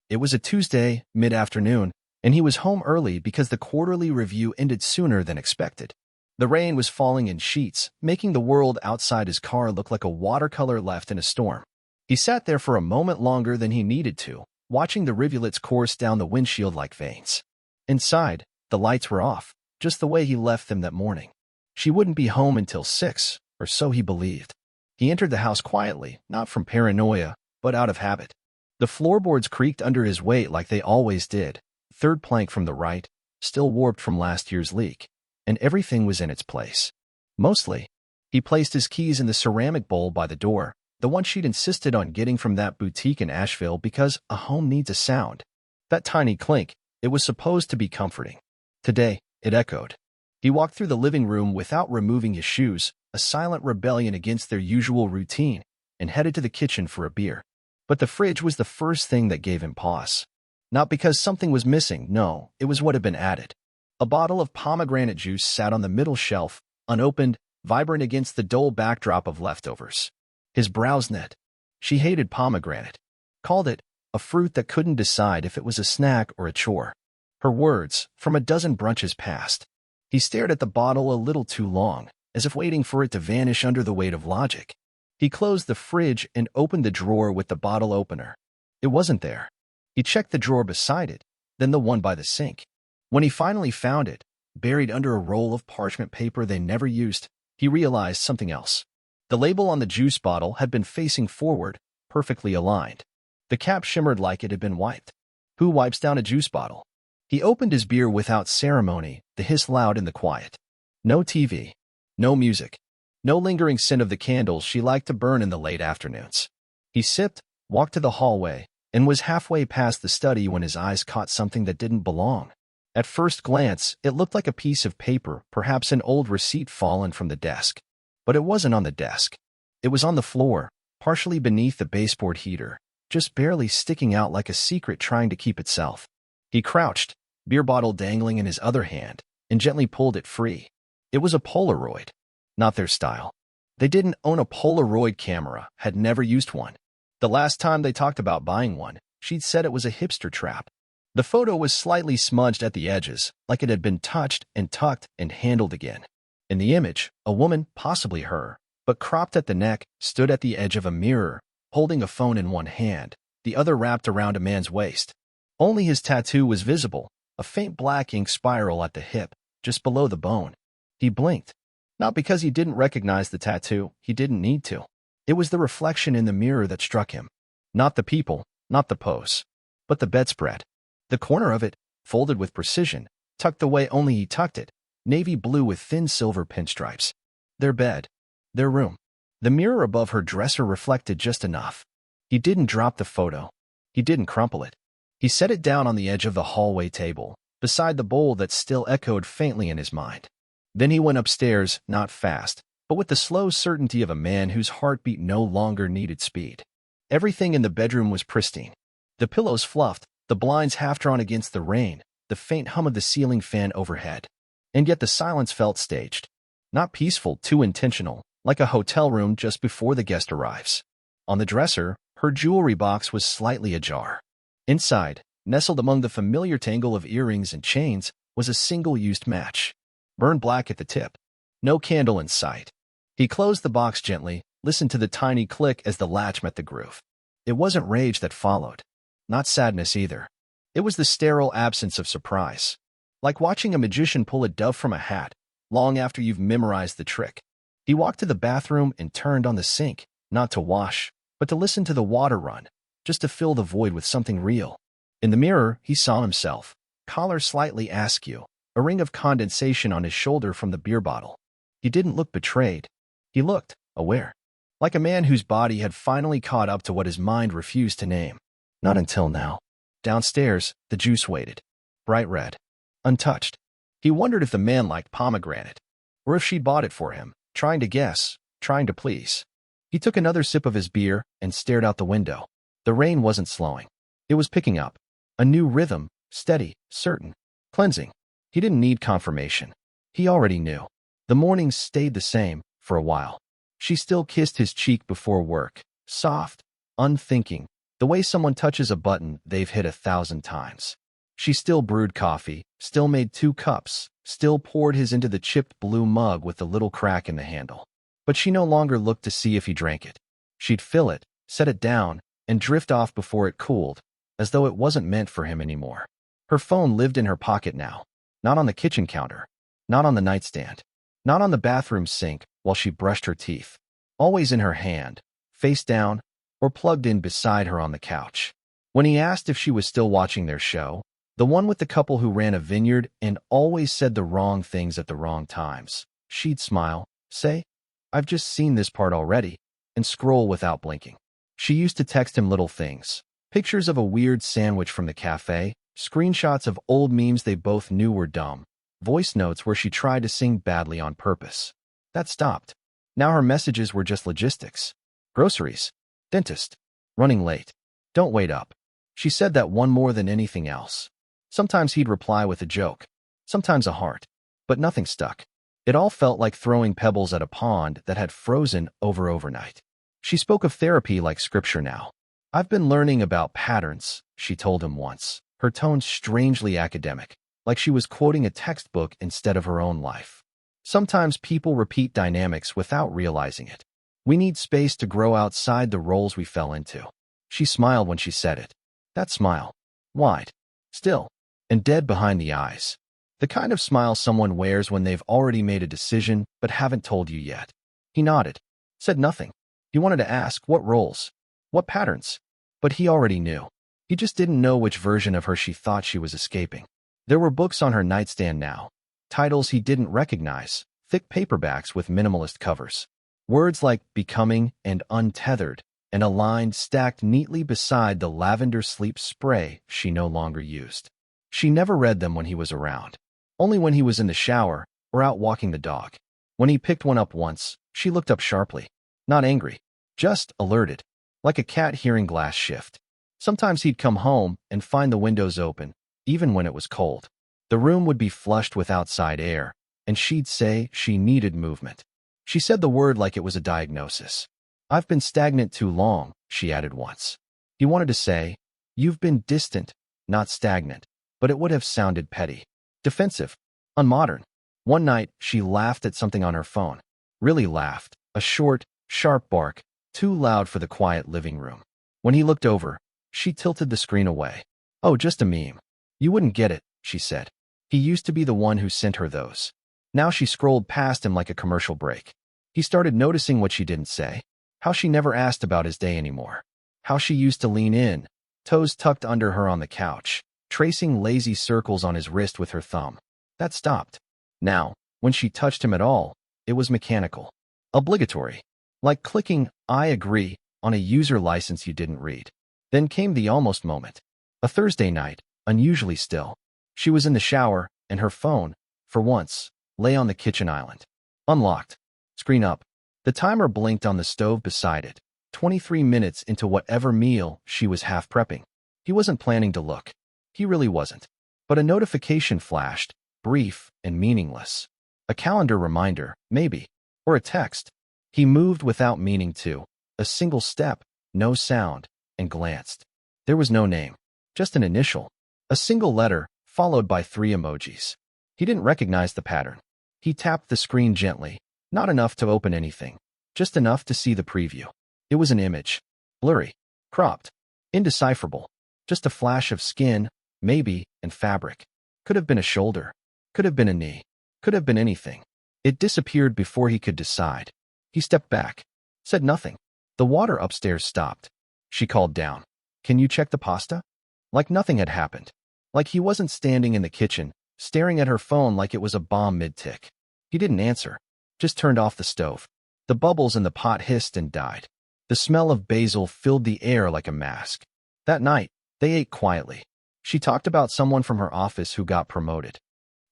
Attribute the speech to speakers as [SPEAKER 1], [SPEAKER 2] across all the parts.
[SPEAKER 1] It was a Tuesday, mid-afternoon, and he was home early because the quarterly review ended sooner than expected. The rain was falling in sheets, making the world outside his car look like a watercolor left in a storm. He sat there for a moment longer than he needed to, watching the rivulets course down the windshield like veins. Inside, the lights were off, just the way he left them that morning. She wouldn't be home until 6, or so he believed. He entered the house quietly, not from paranoia, but out of habit. The floorboards creaked under his weight like they always did, third plank from the right, still warped from last year's leak, and everything was in its place. Mostly. He placed his keys in the ceramic bowl by the door, the one she'd insisted on getting from that boutique in Asheville because a home needs a sound. That tiny clink, it was supposed to be comforting. Today, it echoed. He walked through the living room without removing his shoes, a silent rebellion against their usual routine, and headed to the kitchen for a beer. But the fridge was the first thing that gave him pause. Not because something was missing, no, it was what had been added. A bottle of pomegranate juice sat on the middle shelf, unopened, vibrant against the dull backdrop of leftovers. His brows knit. She hated pomegranate. Called it a fruit that couldn't decide if it was a snack or a chore. Her words, from a dozen brunches past. He stared at the bottle a little too long, as if waiting for it to vanish under the weight of logic. He closed the fridge and opened the drawer with the bottle opener. It wasn't there. He checked the drawer beside it, then the one by the sink. When he finally found it, buried under a roll of parchment paper they never used, he realized something else. The label on the juice bottle had been facing forward, perfectly aligned. The cap shimmered like it had been wiped. Who wipes down a juice bottle? He opened his beer without ceremony, the hiss loud in the quiet. No TV. No music. No lingering scent of the candles she liked to burn in the late afternoons. He sipped, walked to the hallway, and was halfway past the study when his eyes caught something that didn't belong. At first glance, it looked like a piece of paper, perhaps an old receipt fallen from the desk. But it wasn't on the desk. It was on the floor, partially beneath the baseboard heater, just barely sticking out like a secret trying to keep itself. He crouched, beer bottle dangling in his other hand, and gently pulled it free. It was a Polaroid. Not their style. They didn't own a Polaroid camera, had never used one. The last time they talked about buying one, she'd said it was a hipster trap. The photo was slightly smudged at the edges, like it had been touched and tucked and handled again. In the image, a woman, possibly her, but cropped at the neck, stood at the edge of a mirror, holding a phone in one hand, the other wrapped around a man's waist. Only his tattoo was visible, a faint black ink spiral at the hip, just below the bone. He blinked. Not because he didn't recognize the tattoo, he didn't need to. It was the reflection in the mirror that struck him. Not the people, not the pose, but the bedspread. The corner of it, folded with precision, tucked the way only he tucked it, navy blue with thin silver pinstripes. Their bed. Their room. The mirror above her dresser reflected just enough. He didn't drop the photo. He didn't crumple it. He set it down on the edge of the hallway table, beside the bowl that still echoed faintly in his mind. Then he went upstairs, not fast, but with the slow certainty of a man whose heartbeat no longer needed speed. Everything in the bedroom was pristine. The pillows fluffed, the blinds half-drawn against the rain, the faint hum of the ceiling fan overhead. And yet the silence felt staged. Not peaceful, too intentional, like a hotel room just before the guest arrives. On the dresser, her jewelry box was slightly ajar. Inside, nestled among the familiar tangle of earrings and chains, was a single-used match. Burned black at the tip. No candle in sight. He closed the box gently, listened to the tiny click as the latch met the groove. It wasn't rage that followed. Not sadness either. It was the sterile absence of surprise. Like watching a magician pull a dove from a hat, long after you've memorized the trick. He walked to the bathroom and turned on the sink, not to wash, but to listen to the water run, just to fill the void with something real. In the mirror, he saw himself, collar slightly askew, a ring of condensation on his shoulder from the beer bottle. He didn't look betrayed. He looked aware. Like a man whose body had finally caught up to what his mind refused to name. Not until now. Downstairs, the juice waited. Bright red. Untouched. He wondered if the man liked pomegranate. Or if she'd bought it for him, trying to guess, trying to please. He took another sip of his beer and stared out the window. The rain wasn't slowing. It was picking up. A new rhythm, steady, certain, cleansing. He didn't need confirmation. He already knew. The mornings stayed the same, for a while. She still kissed his cheek before work, soft, unthinking, The way someone touches a button they've hit 1,000 times. She still brewed coffee, still made 2 cups, still poured his into the chipped blue mug with the little crack in the handle. But she no longer looked to see if he drank it. She'd fill it, set it down, and drift off before it cooled, as though it wasn't meant for him anymore. Her phone lived in her pocket now, not on the kitchen counter, not on the nightstand, not on the bathroom sink while she brushed her teeth. Always in her hand, face down, or plugged in beside her on the couch. When he asked if she was still watching their show, the one with the couple who ran a vineyard and always said the wrong things at the wrong times, she'd smile, say, "I've just seen this part already," and scroll without blinking. She used to text him little things, pictures of a weird sandwich from the cafe, screenshots of old memes they both knew were dumb, voice notes where she tried to sing badly on purpose. That stopped. Now her messages were just logistics. Groceries. Dentist. Running late. Don't wait up. She said that one more than anything else. Sometimes he'd reply with a joke, sometimes a heart, but nothing stuck. It all felt like throwing pebbles at a pond that had frozen over overnight. She spoke of therapy like scripture now. "I've been learning about patterns," she told him once, her tone strangely academic, like she was quoting a textbook instead of her own life. Sometimes people repeat dynamics without realizing it. We need space to grow outside the roles we fell into. She smiled when she said it. That smile. Wide. Still. And dead behind the eyes. The kind of smile someone wears when they've already made a decision but haven't told you yet. He nodded. Said nothing. He wanted to ask what roles. What patterns. But he already knew. He just didn't know which version of her she thought she was escaping. There were books on her nightstand now. Titles he didn't recognize. Thick paperbacks with minimalist covers. Words like becoming and untethered, and a line stacked neatly beside the lavender sleep spray she no longer used. She never read them when he was around. Only when he was in the shower or out walking the dog. When he picked one up once, she looked up sharply. Not angry. Just alerted. Like a cat hearing glass shift. Sometimes he'd come home and find the windows open, even when it was cold. The room would be flushed with outside air, and she'd say she needed movement. She said the word like it was a diagnosis. "I've been stagnant too long," she added once. He wanted to say, "You've been distant, not stagnant," but it would have sounded petty, defensive, unmodern. One night, she laughed at something on her phone. Really laughed, a short, sharp bark, too loud for the quiet living room. When he looked over, she tilted the screen away. "Oh, just a meme. You wouldn't get it," she said. He used to be the one who sent her those. Now she scrolled past him like a commercial break. He started noticing what she didn't say. How she never asked about his day anymore. How she used to lean in, toes tucked under her on the couch, tracing lazy circles on his wrist with her thumb. That stopped. Now, when she touched him at all, it was mechanical. Obligatory. Like clicking "I agree" on a user license you didn't read. Then came the almost moment. A Thursday night, unusually still. She was in the shower, and her phone, for once, lay on the kitchen island. Unlocked. Screen up. The timer blinked on the stove beside it, 23 minutes into whatever meal she was half prepping. He wasn't planning to look. He really wasn't. But a notification flashed, brief and meaningless. A calendar reminder, maybe. Or a text. He moved without meaning to. A single step, no sound, and glanced. There was no name. Just an initial. A single letter, followed by 3 emojis. He didn't recognize the pattern. He tapped the screen gently. Not enough to open anything. Just enough to see the preview. It was an image. Blurry. Cropped. Indecipherable. Just a flash of skin, maybe, and fabric. Could have been a shoulder. Could have been a knee. Could have been anything. It disappeared before he could decide. He stepped back. Said nothing. The water upstairs stopped. She called down. "Can you check the pasta?" Like nothing had happened. Like he wasn't standing in the kitchen, staring at her phone like it was a bomb mid-tick. He didn't answer. Just turned off the stove. The bubbles in the pot hissed and died. The smell of basil filled the air like a mask. That night, they ate quietly. She talked about someone from her office who got promoted.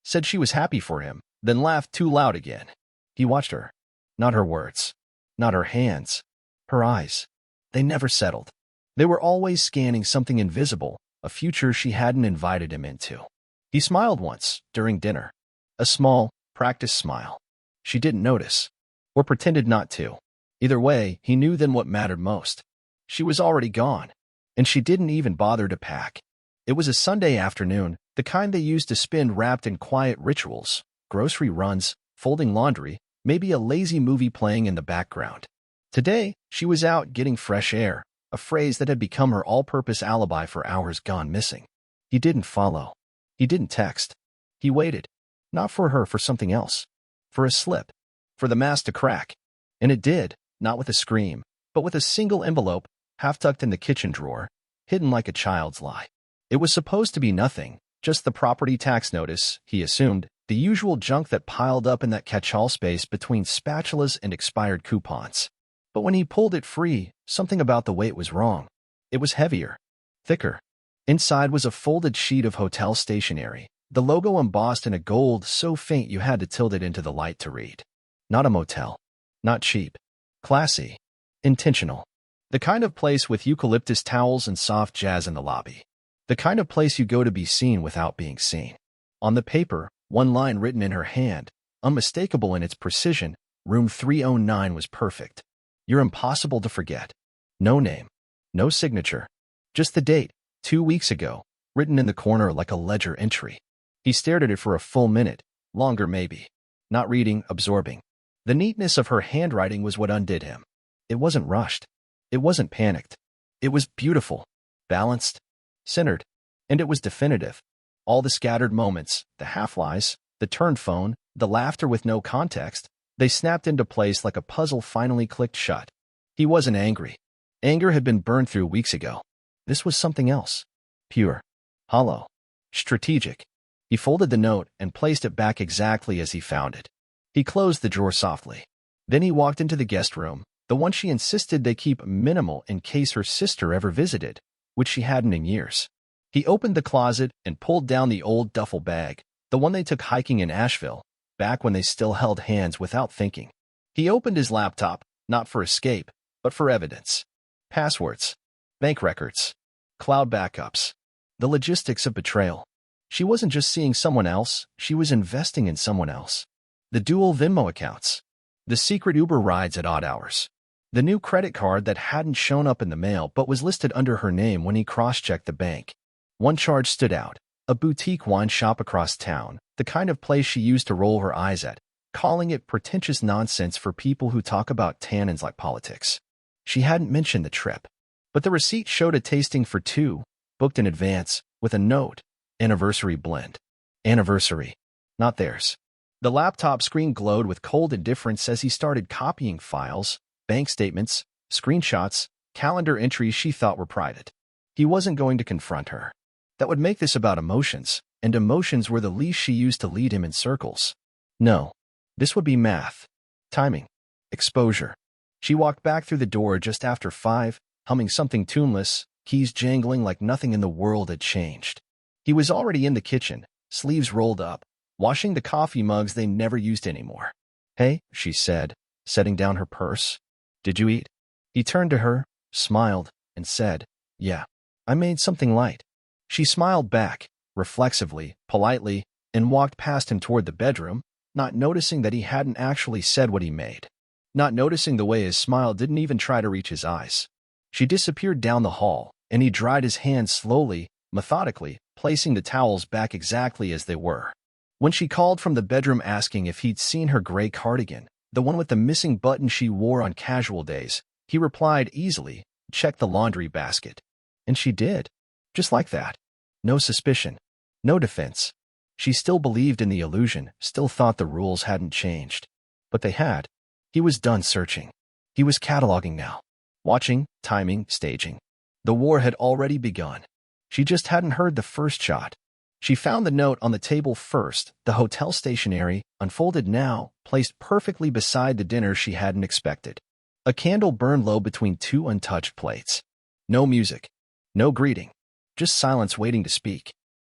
[SPEAKER 1] Said she was happy for him, then laughed too loud again. He watched her. Not her words. Not her hands. Her eyes. They never settled. They were always scanning something invisible, a future she hadn't invited him into. He smiled once, during dinner. A small, practiced smile. She didn't notice. Or pretended not to. Either way, he knew then what mattered most. She was already gone. and she didn't even bother to pack. It was a Sunday afternoon, the kind they used to spend wrapped in quiet rituals, grocery runs, folding laundry, maybe a lazy movie playing in the background. Today, she was out getting fresh air, a phrase that had become her all-purpose alibi for hours gone missing. He didn't follow. He didn't text. He waited. Not for her, for something else. For a slip. For the mask to crack. And it did, not with a scream, but with a single envelope, half-tucked in the kitchen drawer, hidden like a child's lie. It was supposed to be nothing, just the property tax notice, he assumed, the usual junk that piled up in that catch-all space between spatulas and expired coupons. But when he pulled it free, something about the weight was wrong. It was heavier. Thicker. Inside was a folded sheet of hotel stationery, the logo embossed in a gold so faint you had to tilt it into the light to read. Not a motel. Not cheap. Classy. Intentional. The kind of place with eucalyptus towels and soft jazz in the lobby. The kind of place you go to be seen without being seen. On the paper, one line written in her hand, unmistakable in its precision, room 309 was perfect. You're impossible to forget. No name. No signature. Just the date, 2 weeks ago, written in the corner like a ledger entry. He stared at it for a full minute, longer maybe. Not reading, absorbing. The neatness of her handwriting was what undid him. It wasn't rushed. It wasn't panicked. It was beautiful, balanced, centered, and it was definitive. All the scattered moments, the half-lies, the turned phone, the laughter with no context, they snapped into place like a puzzle finally clicked shut. He wasn't angry. Anger had been burned through weeks ago. This was something else. Pure. Hollow. Strategic. He folded the note and placed it back exactly as he found it. He closed the drawer softly. Then he walked into the guest room, the one she insisted they keep minimal in case her sister ever visited, which she hadn't in years. He opened the closet and pulled down the old duffel bag, the one they took hiking in Asheville, back when they still held hands without thinking. He opened his laptop, not for escape, but for evidence. Passwords. Bank records. Cloud backups. The logistics of betrayal. She wasn't just seeing someone else, she was investing in someone else. The dual Venmo accounts. The secret Uber rides at odd hours. The new credit card that hadn't shown up in the mail but was listed under her name when he cross-checked the bank. One charge stood out. A boutique wine shop across town, the kind of place she used to roll her eyes at, calling it pretentious nonsense for people who talk about tannins like politics. She hadn't mentioned the trip. But the receipt showed a tasting for two, booked in advance, with a note. Anniversary blend. Anniversary. Not theirs. The laptop screen glowed with cold indifference as he started copying files, bank statements, screenshots, calendar entries she thought were private. He wasn't going to confront her. That would make this about emotions, and emotions were the leash she used to lead him in circles. No. This would be math. Timing. Exposure. She walked back through the door just after 5, humming something tuneless, keys jangling like nothing in the world had changed. He was already in the kitchen, sleeves rolled up, washing the coffee mugs they never used anymore. Hey, she said, setting down her purse. Did you eat? He turned to her, smiled, and said, yeah, I made something light. She smiled back, reflexively, politely, and walked past him toward the bedroom, not noticing that he hadn't actually said what he made. Not noticing the way his smile didn't even try to reach his eyes. She disappeared down the hall, and he dried his hands slowly, methodically, placing the towels back exactly as they were. When she called from the bedroom asking if he'd seen her gray cardigan, the one with the missing button she wore on casual days, he replied easily, check the laundry basket. And she did. Just like that. No suspicion. No defense. She still believed in the illusion, still thought the rules hadn't changed. But they had. He was done searching. He was cataloging now. Watching, timing, staging. The war had already begun. She just hadn't heard the first shot. She found the note on the table first, the hotel stationery, unfolded now, placed perfectly beside the dinner she hadn't expected. A candle burned low between 2 untouched plates. No music. No greeting. Just silence waiting to speak.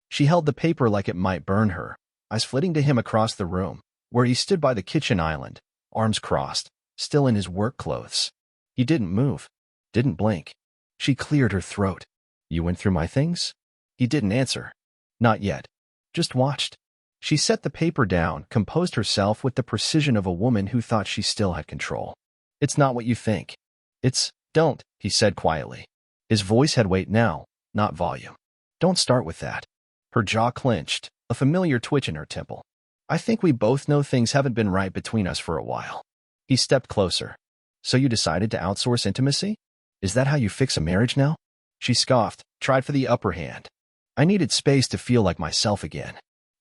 [SPEAKER 1] She held the paper like it might burn her, eyes flitting to him across the room, where he stood by the kitchen island, arms crossed, still in his work clothes. He didn't move. Didn't blink. She cleared her throat. You went through my things? He didn't answer. Not yet. Just watched. She set the paper down, composed herself with the precision of a woman who thought she still had control. It's not what you think. Don't, he said quietly. His voice had weight now, not volume. Don't start with that. Her jaw clenched, a familiar twitch in her temple. I think we both know things haven't been right between us for a while. He stepped closer. So you decided to outsource intimacy? Is that how you fix a marriage now? She scoffed, tried for the upper hand. I needed space to feel like myself again.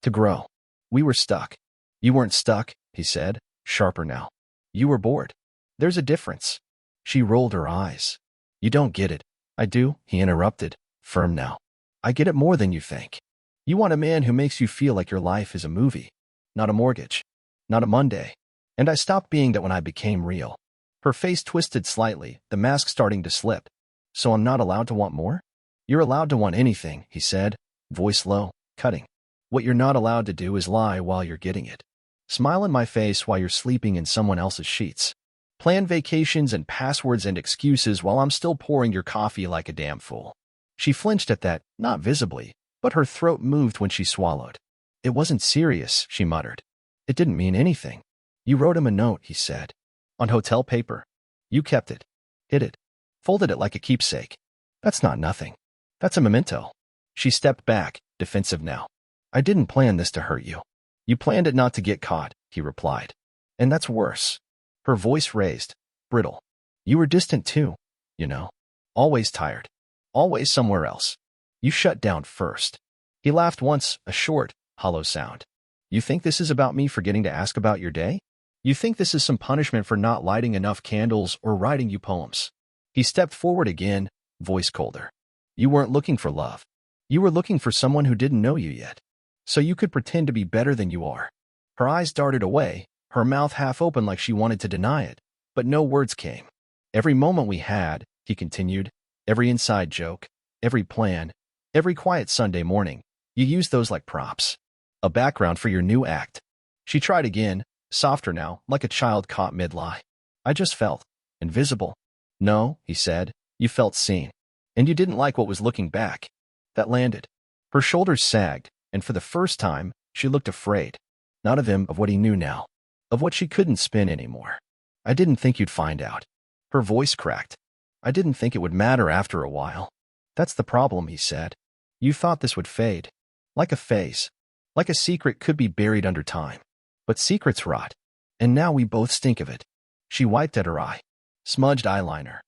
[SPEAKER 1] To grow. We were stuck. You weren't stuck, he said, sharper now. You were bored. There's a difference. She rolled her eyes. You don't get it. I do, he interrupted, firm now. I get it more than you think. You want a man who makes you feel like your life is a movie, not a mortgage, not a Monday. And I stopped being that when I became real. Her face twisted slightly, the mask starting to slip. So I'm not allowed to want more? You're allowed to want anything, he said, voice low, cutting. What you're not allowed to do is lie while you're getting it. Smile in my face while you're sleeping in someone else's sheets. Plan vacations and passwords and excuses while I'm still pouring your coffee like a damn fool. She flinched at that, not visibly, but her throat moved when she swallowed. It wasn't serious, she muttered. It didn't mean anything. You wrote him a note, he said. On hotel paper. You kept it. Hid it. Folded it like a keepsake. That's not nothing. That's a memento. She stepped back, defensive now. I didn't plan this to hurt you. You planned it not to get caught, he replied. And that's worse. Her voice raised, brittle. You were distant too, you know. Always tired. Always somewhere else. You shut down first. He laughed once, a short, hollow sound. You think this is about me forgetting to ask about your day? You think this is some punishment for not lighting enough candles or writing you poems? He stepped forward again, voice colder. You weren't looking for love. You were looking for someone who didn't know you yet. So you could pretend to be better than you are. Her eyes darted away, her mouth half open like she wanted to deny it, but no words came. Every moment we had, he continued, every inside joke, every plan, every quiet Sunday morning, you used those like props. A background for your new act. She tried again, softer now, like a child caught mid-lie. I just felt invisible. No, he said, you felt seen. And you didn't like what was looking back. That landed. Her shoulders sagged, and for the first time, she looked afraid. Not of him, of what he knew now. Of what she couldn't spin anymore. I didn't think you'd find out. Her voice cracked. I didn't think it would matter after a while. That's the problem, he said. You thought this would fade. Like a phase. Like a secret could be buried under time. But secrets rot. And now we both stink of it. She wiped at her eye. Smudged eyeliner.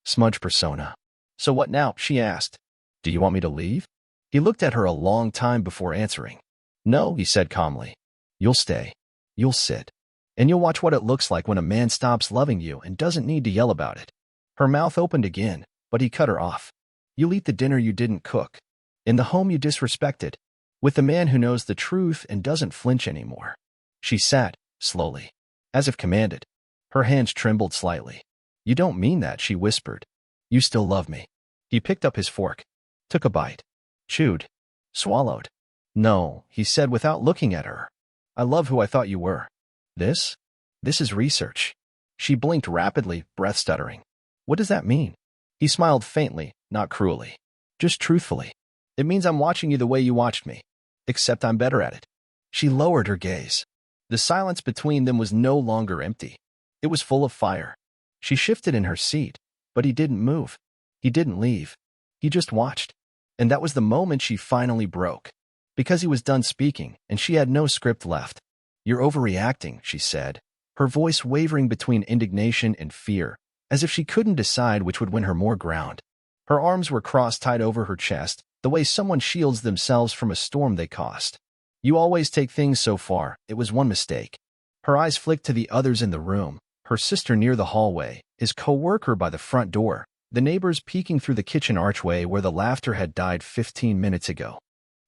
[SPEAKER 1] Smudged persona. So what now? She asked. Do you want me to leave? He looked at her a long time before answering. No, he said calmly. You'll stay. You'll sit. And you'll watch what it looks like when a man stops loving you and doesn't need to yell about it. Her mouth opened again, but he cut her off. You'll eat the dinner you didn't cook. In the home you disrespected. With the man who knows the truth and doesn't flinch anymore. She sat, slowly, as if commanded. Her hands trembled slightly. You don't mean that, she whispered. You still love me. He picked up his fork. Took a bite. Chewed. Swallowed. No, he said without looking at her. I love who I thought you were. This? This is research. She blinked rapidly, breath stuttering. What does that mean? He smiled faintly, not cruelly. Just truthfully. It means I'm watching you the way you watched me. Except I'm better at it. She lowered her gaze. The silence between them was no longer empty. It was full of fire. She shifted in her seat, but he didn't move. He didn't leave. He just watched. And that was the moment she finally broke. Because he was done speaking, and she had no script left. You're overreacting, she said, her voice wavering between indignation and fear, as if she couldn't decide which would win her more ground. Her arms were crossed tight over her chest, the way someone shields themselves from a storm they caused. You always take things so far. It was one mistake. Her eyes flicked to the others in the room, her sister near the hallway, his co-worker by the front door, the neighbors peeking through the kitchen archway where the laughter had died 15 minutes ago.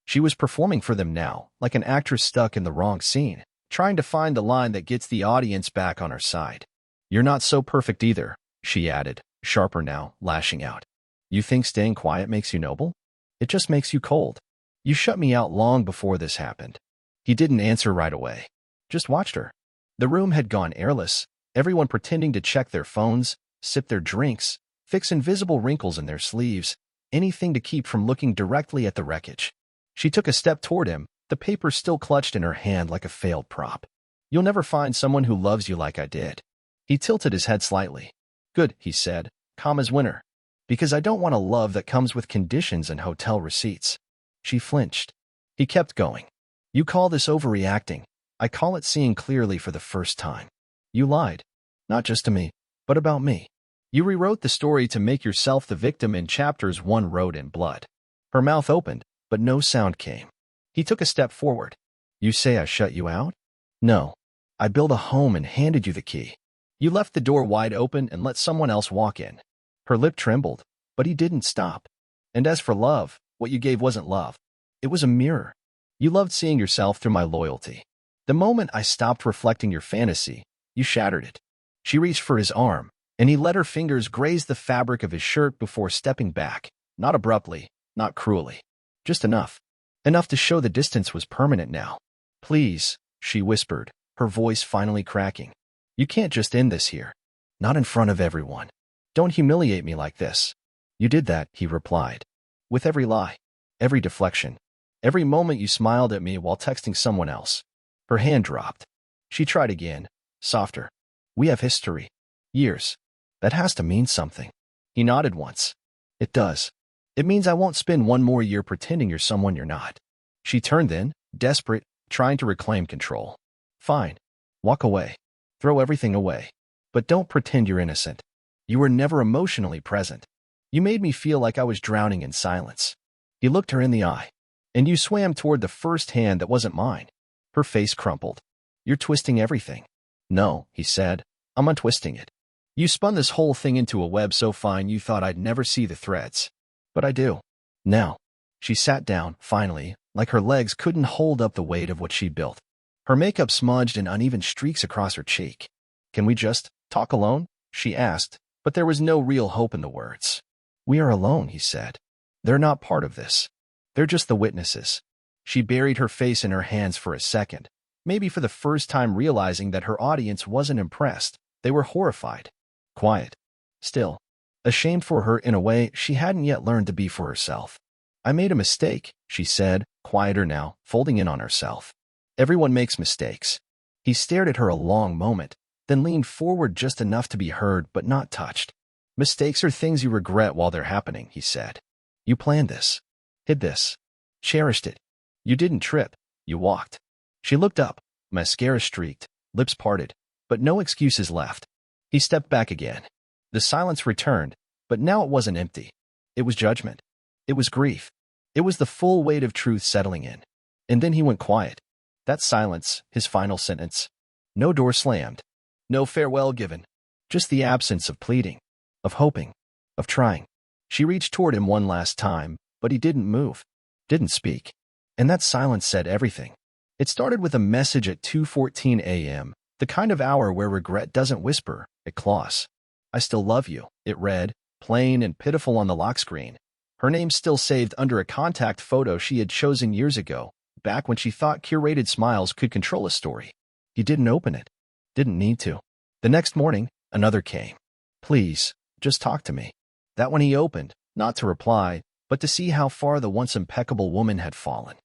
[SPEAKER 1] She was performing for them now, like an actress stuck in the wrong scene, trying to find the line that gets the audience back on her side. You're not so perfect either, she added, sharper now, lashing out. You think staying quiet makes you noble? It just makes you cold. You shut me out long before this happened. He didn't answer right away. Just watched her. The room had gone airless, everyone pretending to check their phones, sip their drinks, fix invisible wrinkles in their sleeves, anything to keep from looking directly at the wreckage. She took a step toward him, the paper still clutched in her hand like a failed prop. You'll never find someone who loves you like I did. He tilted his head slightly. Good, he said, calm as winter. Because I don't want a love that comes with conditions and hotel receipts. She flinched. He kept going. You call this overreacting. I call it seeing clearly for the first time. You lied. Not just to me, but about me. You rewrote the story to make yourself the victim in chapters one wrote in blood. Her mouth opened, but no sound came. He took a step forward. You say I shut you out? No. I built a home and handed you the key. You left the door wide open and let someone else walk in. Her lip trembled, but he didn't stop. And as for love, what you gave wasn't love. It was a mirror. You loved seeing yourself through my loyalty. The moment I stopped reflecting your fantasy, you shattered it. She reached for his arm, and he let her fingers graze the fabric of his shirt before stepping back, not abruptly, not cruelly. Just enough. Enough to show the distance was permanent now. Please, she whispered, her voice finally cracking. You can't just end this here. Not in front of everyone. Don't humiliate me like this. You did that, he replied. With every lie, every deflection, every moment you smiled at me while texting someone else. Her hand dropped. She tried again, softer. We have history. Years. That has to mean something. He nodded once. It does. It means I won't spend one more year pretending you're someone you're not. She turned then, desperate, trying to reclaim control. Fine. Walk away. Throw everything away. But don't pretend you're innocent. You were never emotionally present. You made me feel like I was drowning in silence. He looked her in the eye. And you swam toward the first hand that wasn't mine. Her face crumpled. You're twisting everything. No, he said. I'm untwisting it. You spun this whole thing into a web so fine you thought I'd never see the threads. But I do. Now. She sat down, finally, like her legs couldn't hold up the weight of what she'd built. Her makeup smudged in uneven streaks across her cheek. Can we just talk alone? She asked, but there was no real hope in the words. We are alone, he said. They're not part of this. They're just the witnesses. She buried her face in her hands for a second, maybe for the first time realizing that her audience wasn't impressed. They were horrified. Quiet. Still. Ashamed for her in a way she hadn't yet learned to be for herself. I made a mistake, she said, quieter now, folding in on herself. Everyone makes mistakes. He stared at her a long moment, then leaned forward just enough to be heard but not touched. Mistakes are things you regret while they're happening, he said. You planned this. Hid this. Cherished it. You didn't trip. You walked. She looked up, mascara streaked, lips parted, but no excuses left. He stepped back again. The silence returned, but now it wasn't empty. It was judgment. It was grief. It was the full weight of truth settling in. And then he went quiet. That silence, his final sentence. No door slammed. No farewell given. Just the absence of pleading, of hoping, of trying. She reached toward him one last time, but he didn't move, didn't speak. And that silence said everything. It started with a message at 2:14 a.m., the kind of hour where regret doesn't whisper, it claws. I still love you, it read, plain and pitiful on the lock screen. Her name still saved under a contact photo she had chosen years ago, back when she thought curated smiles could control a story. He didn't open it. Didn't need to. The next morning, another came. Please, just talk to me. That one he opened, not to reply, but to see how far the once impeccable woman had fallen.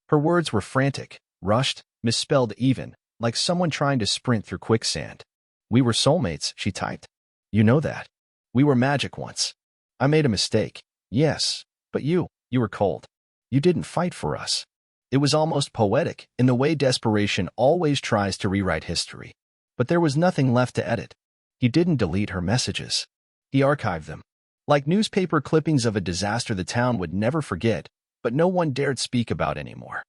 [SPEAKER 1] Her words were frantic, rushed, misspelled even, like someone trying to sprint through quicksand. We were soulmates, she typed. You know that. We were magic once. I made a mistake. Yes, but you were cold. You didn't fight for us. It was almost poetic in the way desperation always tries to rewrite history. But there was nothing left to edit. He didn't delete her messages. He archived them. Like newspaper clippings of a disaster the town would never forget, but no one dared speak about anymore.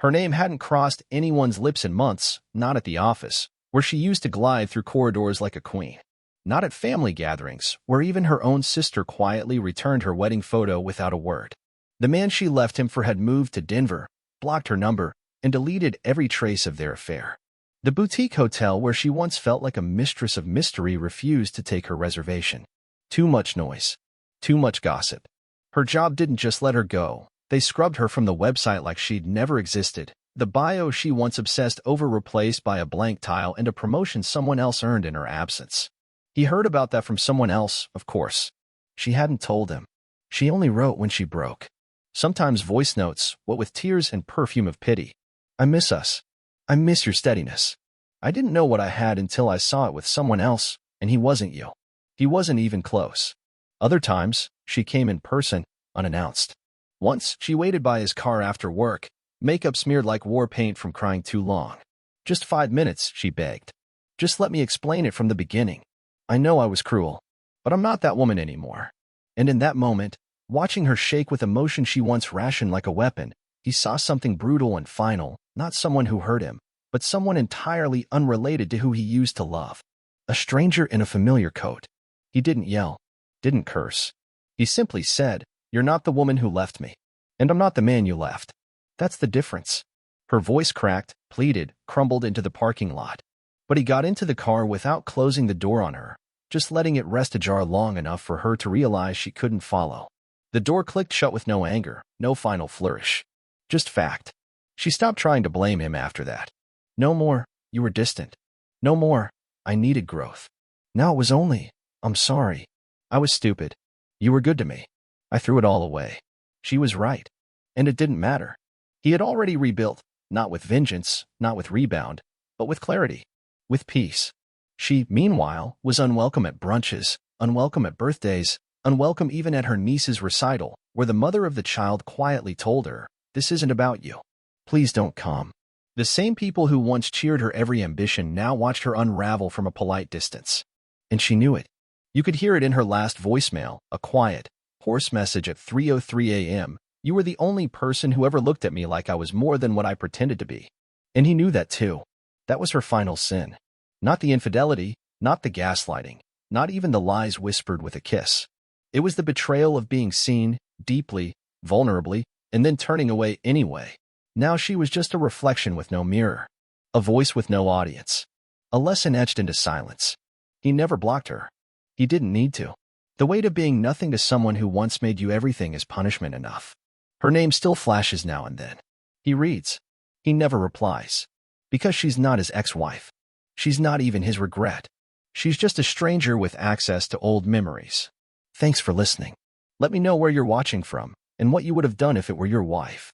[SPEAKER 1] Her name hadn't crossed anyone's lips in months, not at the office, where she used to glide through corridors like a queen. Not at family gatherings, where even her own sister quietly returned her wedding photo without a word. The man she left him for had moved to Denver, blocked her number, and deleted every trace of their affair. The boutique hotel where she once felt like a mistress of mystery refused to take her reservation. Too much noise. Too much gossip. Her job didn't just let her go. They scrubbed her from the website like she'd never existed. The bio she once obsessed over replaced by a blank tile and a promotion someone else earned in her absence. He heard about that from someone else, of course. She hadn't told him. She only wrote when she broke. Sometimes voice notes, what with tears and perfume of pity. I miss us. I miss your steadiness. I didn't know what I had until I saw it with someone else, and he wasn't you. He wasn't even close. Other times, she came in person, unannounced. Once, she waited by his car after work, makeup smeared like war paint from crying too long. "Just 5 minutes," she begged. "Just let me explain it from the beginning. I know I was cruel, but I'm not that woman anymore." And in that moment, watching her shake with emotion she once rationed like a weapon, he saw something brutal and final, not someone who hurt him, but someone entirely unrelated to who he used to love. A stranger in a familiar coat. He didn't yell, didn't curse. He simply said, "You're not the woman who left me, and I'm not the man you left. That's the difference." Her voice cracked, pleaded, crumbled into the parking lot. But he got into the car without closing the door on her, just letting it rest ajar long enough for her to realize she couldn't follow. The door clicked shut with no anger, no final flourish. Just fact. She stopped trying to blame him after that. No more, "You were distant." No more, "I needed growth." Now it was only, "I'm sorry. I was stupid. You were good to me. I threw it all away." She was right. And it didn't matter. He had already rebuilt, not with vengeance, not with rebound, but with clarity, with peace. She, meanwhile, was unwelcome at brunches, unwelcome at birthdays, unwelcome even at her niece's recital, where the mother of the child quietly told her, "This isn't about you. Please don't come." The same people who once cheered her every ambition now watched her unravel from a polite distance. And she knew it. You could hear it in her last voicemail, a quiet, hoarse message at 3:03 a.m. "You were the only person who ever looked at me like I was more than what I pretended to be." And he knew that too. That was her final sin. Not the infidelity, not the gaslighting, not even the lies whispered with a kiss. It was the betrayal of being seen, deeply, vulnerably, and then turning away anyway. Now she was just a reflection with no mirror, a voice with no audience, a lesson etched into silence. He never blocked her. He didn't need to. The weight of being nothing to someone who once made you everything is punishment enough. Her name still flashes now and then. He reads. He never replies. Because she's not his ex-wife. She's not even his regret. She's just a stranger with access to old memories. Thanks for listening. Let me know where you're watching from and what you would have done if it were your wife.